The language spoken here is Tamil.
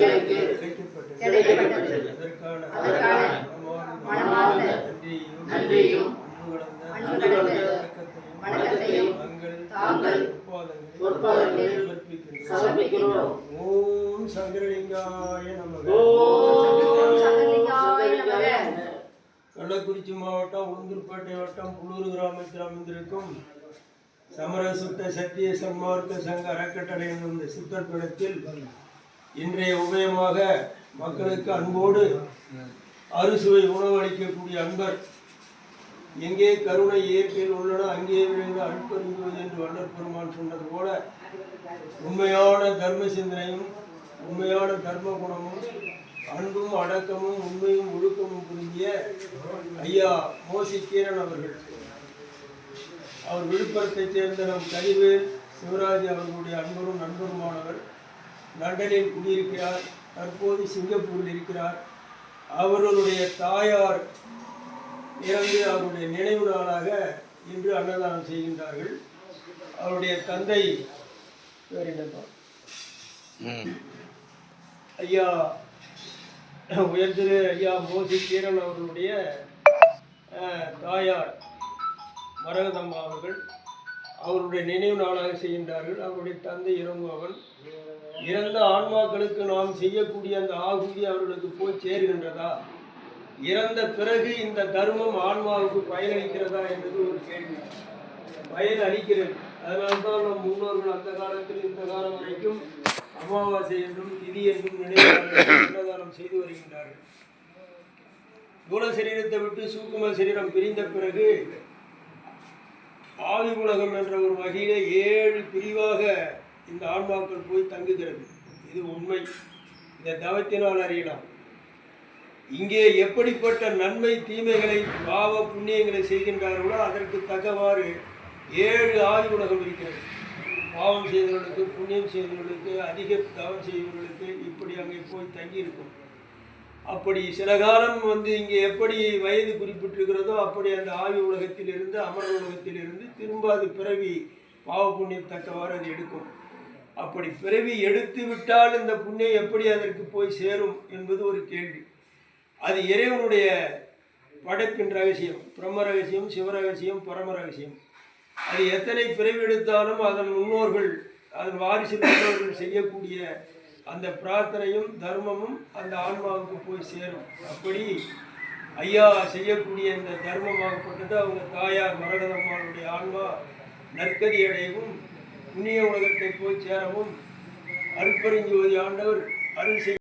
கிடைக்கப்பட்டது. அதற்கான மனமார்ந்த நன்றியையும் அன்பு கலந்த வணக்கத்தையும் தாங்கள் பொற்பாதங்களில் சமர்ப்பிக்கிறோம். ஓம் சங்கரலிங்காய நமக. கள்ளக்குறிச்சி மாவட்டம் உளுந்தூர்பேட்டை வட்டம் புலூர் கிராமத்தில் அமைந்திருக்கும் சமரசுத்த சத்திய சன்மார்க்க சங்க அறக்கட்டளை என்னும் இந்த சித்தர் பீடத்தில் இன்றைய உபயமாக மக்களுக்கு அன்போடு அறுசுவை உணவு அளிக்கக்கூடிய அன்பர், எங்கே கருணை இயற்கையில் உள்ளன அங்கே விளைந்த அன்பறிந்துவது என்று வள்ளற் பெருமான் சொன்னது போல உண்மையான தர்ம சிந்தனையும் உண்மையான தர்ம குணமும் அன்பும் அடக்கமும் உண்மையும் ஒழுக்கமும் புரிந்திய ஐயா மோசிக்கீரன் அவர்கள், அவர் விழுப்புரத்தைச் சேர்ந்த நம் கனிவேல் சிவராஜ் அவர்களுடைய அன்பரும் நண்பருமானவர். லண்டனில் குடியிருக்கிறார், தற்போது சிங்கப்பூரில் இருக்கிறார். அவர்களுடைய தாயார் இறந்து அவருடைய நினைவு நாளாக இன்று அன்னதானம் செய்கின்றார்கள். அவருடைய தந்தை பேர் என்னப்பா? ஐயா உயர்திரு ஐயா மோசிக்கீரன் அவர்களுடைய தாயார் மரகதம்மா அவர்கள் அவருடைய நினைவு நாளாக செய்கின்றார்கள். அவருடைய தந்தை இறங்குபவன். இறந்த ஆன்மாக்களுக்கு நாம் செய்யக்கூடிய அந்த ஆகுதி அவர்களுக்கு போய் சேருகின்றதா? இறந்த பிறகு இந்த தர்மம் ஆன்மாவுக்கு பயனளிக்கிறதா என்பது ஒரு கேள்வி. பயன் அளிக்கிறது. அதனால்தான் நம் முன்னோர்கள் அந்த காலத்தில் இந்த காலம் வரைக்கும் அமாவாசை என்றும் திதி என்றும் நினைவானம் செய்து வருகின்றார்கள். தூல சரீரத்தை விட்டு சூக்கும சரீரம் பிரிந்த பிறகு ஆவி உலகம் என்ற ஒரு வகையிலே 7 பிரிவாக இந்த ஆன்மாக்கள் போய் தங்குகிறது. இது உண்மை. இந்த தவத்தினால் அறியலாம். இங்கே எப்படிப்பட்ட நன்மை தீமைகளை பாவ புண்ணியங்களை செய்கின்றார்களோ அதற்கு தக்கவாறு 7 ஆவி உலகம் இருக்கிறது. பாவம் செய்தவர்களுக்கு, புண்ணியம் செய்தவர்களுக்கு, அதிக தவம் செய்தவர்களுக்கு இப்படி அங்கே போய் தங்கியிருக்கும். அப்படி சில காலம் இங்கே எப்படி வயது குறிப்பிட்டிருக்கிறதோ அப்படி அந்த ஆவி உலகத்திலிருந்து அமர உலகத்திலிருந்து திரும்ப அது பிறவி பாவ புண்ணியம் தக்கவாறு அது எடுக்கும். அப்படி பிறவி எடுத்து விட்டால் இந்த புண்ணியம் எப்படி அதற்கு போய் சேரும் என்பது ஒரு கேள்வி. அது இறைவனுடைய படைப்பின் ரகசியம். பிரம்ம ரகசியம், சிவரகசியம், பரம ரகசியம். அது எத்தனை பிறவி எடுத்தாலும் அதன் முன்னோர்கள், அதன் வாரிசு முன்னோர்கள் செய்யக்கூடிய அந்த பிரார்த்தனையும் தர்மமும் அந்த ஆன்மாவுக்கு போய் சேரும். அப்படி ஐயா செய்யக்கூடிய இந்த தர்மமாகப்பட்டது அவங்க தாயார் மரகதம்மாளுடைய ஆன்மா நற்கதி அடையவும் புண்ணிய உலகத்தை போய் சேரவும் அருட்பெருஞ்சோதி ஆண்டவர் அருள் செய்ய